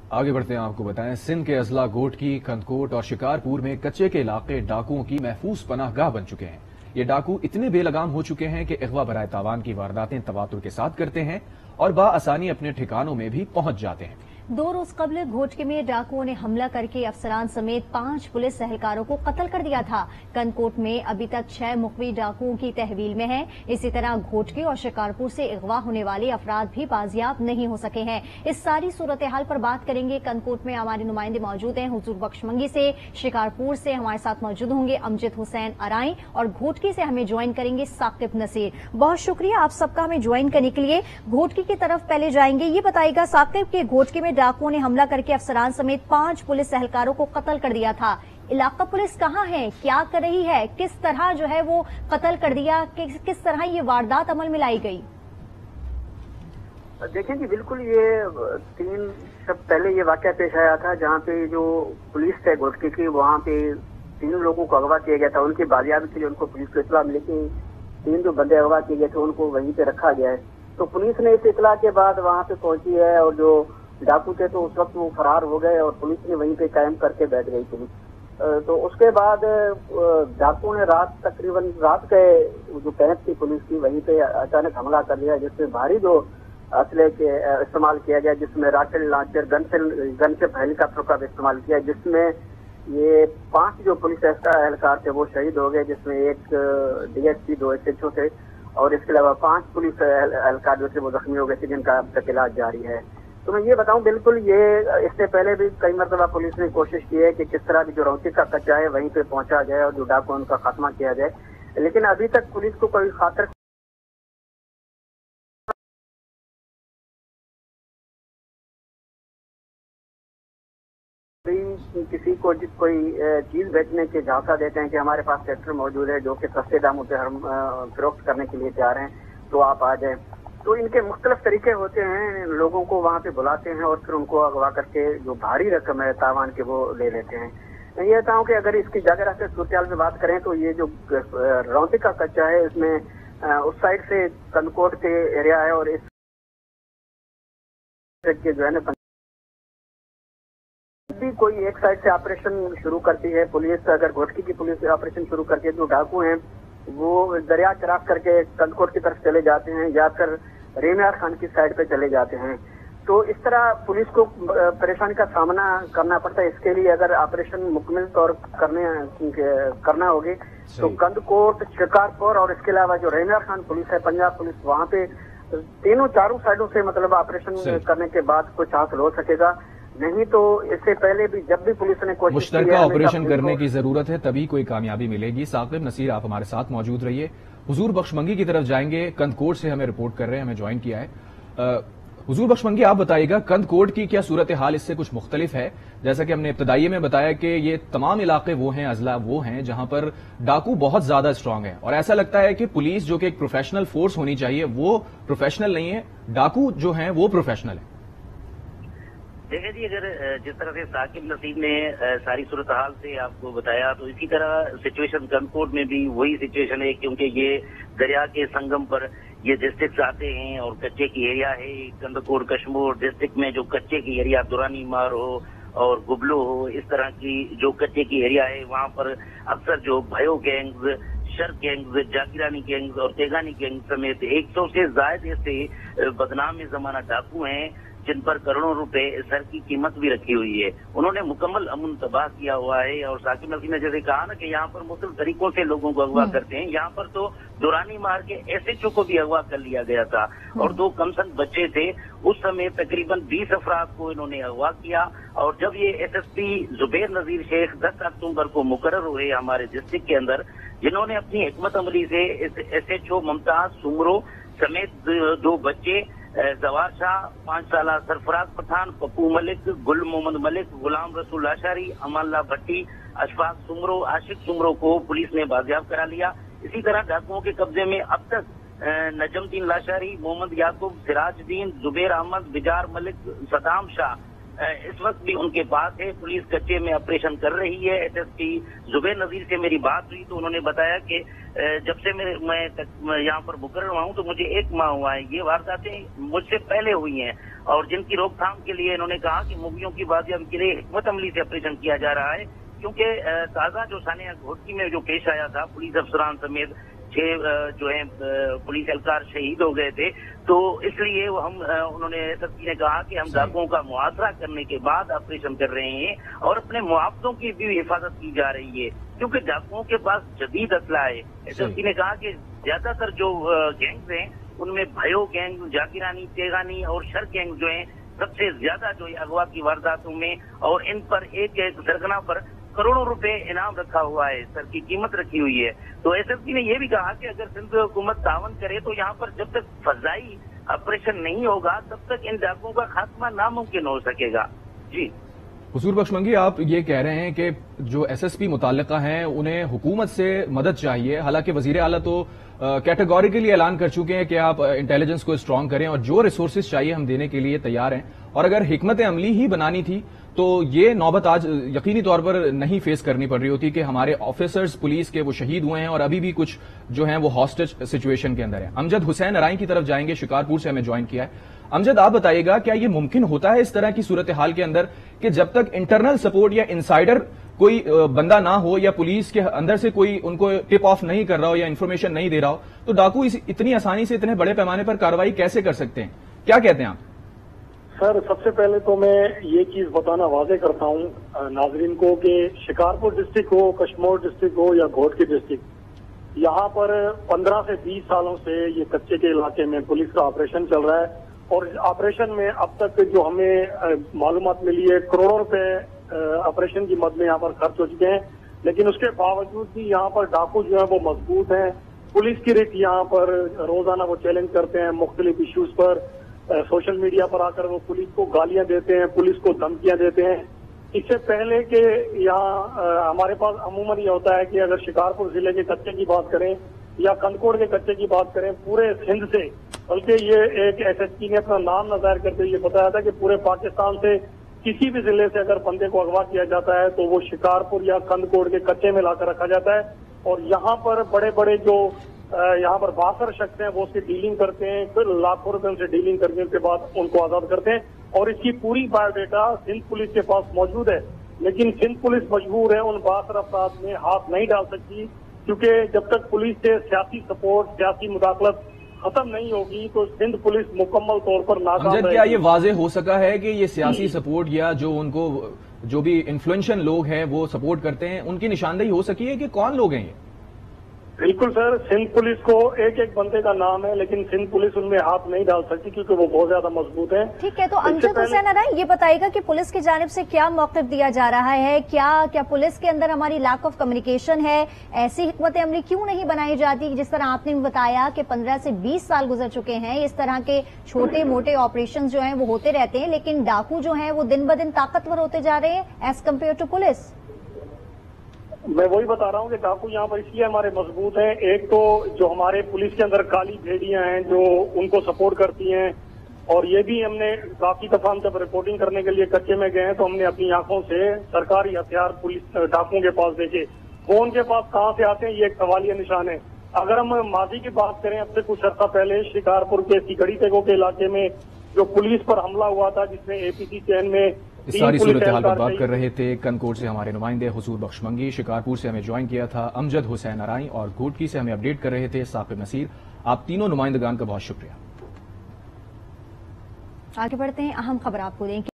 आगे बढ़ते हैं, आपको बताएं सिंध के अजला गोट की कंदकोट और शिकारपुर में कच्चे के इलाके डाकुओं की महफूज पनाहगाह बन चुके हैं। ये डाकू इतने बेलगाम हो चुके हैं कि अगवा बराए तावान की वारदातें तवातुर के साथ करते हैं और बाआसानी अपने ठिकानों में भी पहुंच जाते हैं। 2 रोज कबल घोटके में डाकुओं ने हमला करके अफसरान समेत 5 पुलिस एहलकारों को कत्ल कर दिया था। कनकोट में अभी तक 6 मुखबी डाकुओं की तहवील में हैं। इसी तरह घोटके और शिकारपुर से अगवा होने वाले अफराद भी बाजियाब नहीं हो सके हैं। इस सारी सूरत हाल पर बात करेंगे। कनकोट में हमारे नुमाइंदे मौजूद हैं हुजूर बख्शमंगी से, शिकारपुर से हमारे साथ मौजूद होंगे अमजद हुसैन अराई और घोटकी से हमें ज्वाइन करेंगे साकिब नसीर। बहुत शुक्रिया आप सबका हमें ज्वाइन करने के लिए। घोटकी की तरफ पहले जाएंगे, ये बताइएगा साकिब के घोटकी में डाकुओं ने हमला करके अफसरान समेत 5 पुलिस एहलकारों को कत्ल कर दिया था। इलाका पुलिस कहाँ है, क्या कर रही है, किस तरह जो है वो कत्ल कर दिया, किस तरह ये वारदात अमल में लाई गई? देखें जी, बिल्कुल ये 3 शब पहले ये वाकया पेश आया था जहाँ पे जो पुलिस है घोटकी की, वहाँ पे 3 लोगों को अगवा किया गया था। उनकी बाजियाबी के लिए उनको पुलिस को इतला मिली कि 3 जो बंदे अगवा किए गए थे उनको वहीं पे रखा गया है। तो पुलिस ने इस इतला के बाद वहाँ पे पहुंची है और जो डाकू थे तो उस वक्त वो फरार हो गए और पुलिस ने वहीं पे कायम करके बैठ गई पुलिस। तो उसके बाद डाकू ने तकरीबन रात के जो कैंप थी पुलिस की वहीं पे अचानक हमला कर लिया, जिसमें भारी जो असले के इस्तेमाल किया गया, जिसमें रॉकेट लॉन्चर, गनशिप हेलीकॉप्टर का भी इस्तेमाल किया, जिसमें ये 5 जो पुलिस एहलकार थे वो शहीद हो गए, जिसमें एक डीएसपी 2 SHO थे और इसके अलावा 5 पुलिस एहलकार जो थे वो जख्मी हो गए थे, जिनका अब तक इलाज जारी है। तो मैं ये बताऊं, बिल्कुल ये इससे पहले भी कई मरतबा पुलिस ने कोशिश की है कि किस तरह भी जो रौती का कच्चा है वहीं पे पहुंचा जाए और जो डाकू उनका खात्मा किया जाए, लेकिन अभी तक पुलिस को कोई खातर किसी को कोई चीज बेचने के झांसा देते हैं कि हमारे पास ट्रैक्टर मौजूद है जो कि सस्ते दामों पे हम फरोख्त करने के लिए तैयार हैं, तो आप आ जाएं। तो इनके मुख्तलिफ तरीके होते हैं, लोगों को वहाँ पे बुलाते हैं और फिर उनको अगवा करके जो भारी रकम है तावान के वो ले लेते हैं। मैं ये कहता हूँ कि अगर इसकी जागरा से सूरत में बात करें तो ये जो रौती का कच्चा है इसमें उस साइड से कनकोट के एरिया है और इस जो है ना भी कोई एक साइड से ऑपरेशन शुरू करती है पुलिस। अगर घोटकी की पुलिस ऑपरेशन शुरू करती है तो डाकू हैं वो दरिया क्रॉस करके कनकोट की तरफ चले जाते हैं या फिर रेमियार खान की साइड पे चले जाते हैं। तो इस तरह पुलिस को परेशानी का सामना करना पड़ता है। इसके लिए अगर ऑपरेशन मुकम्मल तौर करना होगी तो कंदकोट, शिकारपुर और इसके अलावा जो रेमियार खान पुलिस है, पंजाब पुलिस, वहाँ पे चारों साइडों से मतलब ऑपरेशन करने के बाद कुछ हासिल हो सकेगा। नहीं तो इससे पहले भी जब भी पुलिस ने कोशिश मुश्तरका ऑपरेशन करने की जरूरत है, तभी कोई कामयाबी मिलेगी। साकिब नसीर आप हमारे साथ मौजूद रहिए। हुजूर बख्शमंगी की तरफ जाएंगे, कंदकोट से हमें रिपोर्ट कर रहे हैं, हमें ज्वाइन किया है। हुजूर बख्शमंगी आप बताइएगा कंदकोट की क्या सूरत हाल इससे कुछ मुख्तलिफ है? जैसा कि हमने इब्तदाई में बताया कि ये तमाम इलाके वो हैं, अजला वो हैं जहां पर डाकू बहुत ज्यादा स्ट्रांग है और ऐसा लगता है कि पुलिस जो कि एक प्रोफेशनल फोर्स होनी चाहिए वो प्रोफेशनल नहीं है, डाकू जो हैं वो प्रोफेशनल है। देखिए जी, अगर जिस तरह से साकिब नसीब ने सारी सूरत हाल से आपको बताया तो इसी तरह सिचुएशन कनकोट में भी वही सिचुएशन है, क्योंकि ये दरिया के संगम पर ये डिस्ट्रिक्ट आते हैं और कच्चे की एरिया है। कंदकोट कश्मीर डिस्ट्रिक्ट में जो कच्चे की एरिया दुरानी मार हो और गुबलो हो, इस तरह की जो कच्चे की एरिया है वहाँ पर अक्सर जो भयो गैंग्स, शर गैंग्स, जागीरानी गैंग्स और तेगानी गैंग समेत 100 से ज्यादा ऐसे बदनाम जमाना डाकू हैं जिन पर करोड़ों रुपए सर की कीमत भी रखी हुई है। उन्होंने मुकम्मल अमन तबाह किया हुआ है और साकिब नसीब ने जैसे कहा ना कि यहाँ पर मुख्तलिफ तरीकों से लोगों को अगवा करते हैं। यहाँ पर तो दुरानी मार के SHO को भी अगवा कर लिया गया था और 2 कमसन बच्चे थे। उस समय तकरीबन 20 अफराद को इन्होंने अगवा किया और जब ये SSP जुबैर नजीर शेख 10 अक्टूबर को मुकर्रर हुए हमारे डिस्ट्रिक्ट के अंदर, जिन्होंने अपनी हिकमत अमली से SHO मुमताज सुमरो समेत 2 बच्चे जवार शाह, 5 साल सरफराज पठान, पप्पू मलिक, गुल मोहम्मद मलिक, गुलाम रसूल लाशारी, अमाल्ला भट्टी, अशफाक सुमरो, आशिक सुमरो को पुलिस ने बाजियाब करा लिया। इसी तरह डाकुओं के कब्जे में अब तक नजमुद्दीन लाशारी, मोहम्मद याकूब, सिराजुद्दीन, जुबैर अहमद, बिजार मलिक, सदाम शाह, इस वक्त भी उनके पास है। पुलिस कच्चे में ऑपरेशन कर रही है। एसएसपी जुबैर नजीर से मेरी बात हुई तो उन्होंने बताया कि जब से मैं यहाँ पर मुकर्रर हुआ हूँ तो मुझे 1 माह हुआ है। ये वारदातें मुझसे पहले हुई हैं और जिनकी रोकथाम के लिए इन्होंने कहा कि मुर्गियों की बाजियाबी के लिए हिकमत अमली से ऑपरेशन किया जा रहा है, क्योंकि ताज़ा जो सानिया घोटकी में जो पेश आया था, पुलिस अफसरान समेत 6 जो है पुलिस एहलकार शहीद हो गए थे, तो इसलिए उन्होंने एसएसपी ने कहा कि हम डाकुओं का मुआसरा करने के बाद ऑपरेशन कर रहे हैं और अपने मुआवजों की भी हिफाजत की जा रही है, क्योंकि डाकुओं के पास जदीद असला है। एसएसपी ने कहा कि ज्यादातर जो गैंग्स हैं उनमें भयो गैंग, जाकिरानी, तेगानी और शर गैंग जो हैं सबसे ज्यादा जो है अगवा की वारदातों में, और इन पर एक एक सरगना पर करोड़ों रुपए इनाम रखा हुआ है, सर की कीमत रखी हुई है। तो एसएसपी ने यह भी कहा कि अगर सिंध हुकूमत तावन करे तो यहाँ पर जब तक फजाई ऑपरेशन नहीं होगा तब तक इन डाकुओं का खात्मा नामुमकिन हो सकेगा। जी हुजूर बख्श मंगी, आप ये कह रहे हैं कि जो एसएसपी मुताल्लिका हैं उन्हें हुकूमत से मदद चाहिए। हालांकि वजीर आला तो कैटेगोरिकली ऐलान कर चुके हैं कि आप इंटेलिजेंस को स्ट्रांग करें और जो रिसोर्सेज चाहिए हम देने के लिए तैयार हैं। और अगर हिकमत अमली ही बनानी थी तो ये नौबत आज यकीनी तौर पर नहीं फेस करनी पड़ रही होती कि हमारे ऑफिसर्स पुलिस के वो शहीद हुए हैं और अभी भी कुछ जो हैं वो हॉस्टेज सिचुएशन के अंदर है। अमजद हुसैन अराई की तरफ जाएंगे, शिकारपुर से हमें ज्वाइन किया है। अमजद, आप बताइएगा, क्या ये मुमकिन होता है इस तरह की सूरत हाल के अंदर कि जब तक इंटरनल सपोर्ट या इनसाइडर कोई बंदा ना हो या पुलिस के अंदर से कोई उनको टिप ऑफ नहीं कर रहा हो या इन्फॉर्मेशन नहीं दे रहा हो, तो डाकू इतनी आसानी से इतने बड़े पैमाने पर कार्रवाई कैसे कर सकते हैं? क्या कहते हैं आप? सर, सबसे पहले तो मैं ये चीज बताना वाजे करता हूँ नाजरीन को कि शिकारपुर डिस्ट्रिक्ट हो, कश्मीर डिस्ट्रिक्ट हो या घोटकी डिस्ट्रिक्ट, यहाँ पर 15 से 20 सालों से ये कच्चे के इलाके में पुलिस का ऑपरेशन चल रहा है और ऑपरेशन में अब तक जो हमें मालूमात मिली है करोड़ों रुपए ऑपरेशन की मद में यहाँ पर खर्च हो चुके हैं। लेकिन उसके बावजूद भी यहाँ पर डाकू जो है वो मजबूत हैं। पुलिस की रेट यहाँ पर रोजाना वो चैलेंज करते हैं मुख्तलिफ इश्यूज पर, सोशल मीडिया पर आकर वो पुलिस को गालियां देते हैं, पुलिस को धमकियां देते हैं। इससे पहले कि यहाँ हमारे पास अमूमन ये होता है कि अगर शिकारपुर जिले के कच्चे की बात करें या कंदकोट के कच्चे की बात करें, पूरे सिंध से, बल्कि ये एक एसएसपी ने अपना नाम न जाहिर करते ये बताया था कि पूरे पाकिस्तान से किसी भी जिले से अगर बंदे को अगवा किया जाता है तो वो शिकारपुर या कंदकोट के कच्चे में लाकर रखा जाता है और यहाँ पर बड़े बड़े जो यहाँ पर बासर शख्स हैं वो उसकी डीलिंग करते हैं, फिर लाखों रुपए उनसे डीलिंग करने के बाद उनको आजाद करते हैं और इसकी पूरी बायोडेटा सिंध पुलिस के पास मौजूद है। लेकिन सिंध पुलिस मजबूर है, उन बासर अफराद में हाथ नहीं डाल सकती, क्योंकि जब तक पुलिस से सियासी सपोर्ट, सियासी मुदाखलत खत्म नहीं होगी तो सिंध पुलिस मुकम्मल तौर पर नाकाम रहेगी। क्या ये वाजे हो सका है कि ये सियासी सपोर्ट या जो उनको जो भी इन्फ्लुएंशियल लोग हैं वो सपोर्ट करते हैं, उनकी निशानदेही हो सकी है कि कौन लोग हैं ये? बिल्कुल सर, सिंध पुलिस को एक एक बंदे का नाम है लेकिन सिंध पुलिस उनमें हाथ नहीं डाल सकती क्योंकि वो बहुत ज्यादा मजबूत है। ठीक है, तो अमजद हुसैन अराई ये बताइएगा कि पुलिस की जानिब से क्या मौक़िफ़ दिया जा रहा है? क्या पुलिस के अंदर हमारी लैक ऑफ कम्युनिकेशन है? ऐसी हिकमत अमली क्यों नहीं बनाई जाती? जिस तरह आपने बताया कि 15 से 20 साल गुजर चुके हैं, इस तरह के छोटे मोटे ऑपरेशन जो हैं वो होते रहते हैं, लेकिन डाकू जो हैं वो दिन ब दिन ताकतवर होते जा रहे हैं एज कम्पेयर टू पुलिस। मैं वही बता रहा हूँ कि डाकू यहाँ पर इसलिए हमारे मजबूत हैं। एक तो जो हमारे पुलिस के अंदर काली भेड़ियां हैं जो उनको सपोर्ट करती हैं, और ये भी हमने काफी दफा हम जब रिपोर्टिंग करने के लिए कच्चे में गए हैं तो हमने अपनी आंखों से सरकारी हथियार पुलिस डाकुओं के पास देखे। वो उनके पास कहाँ से आते हैं ये एक सवालिया निशान है। अगर हम माजी की बात करें, अब से कुछ अर्सा पहले शिकारपुर के सिकड़ी तेगो के इलाके में जो पुलिस पर हमला हुआ था जिसमें एपीसी चैन में इस सारी सूरत हाल पर बात कर रहे थे कंदकोट से हमारे नुमाइंदे हुजूर बख्श मंगी। शिकारपुर से हमें ज्वाइन किया था अमजद हुसैन अराई और घोटकी से हमें अपडेट कर रहे थे साकिब नसीर। आप तीनों नुमाइंदगान का बहुत शुक्रिया। आगे बढ़ते हैं, अहम खबर आपको दें।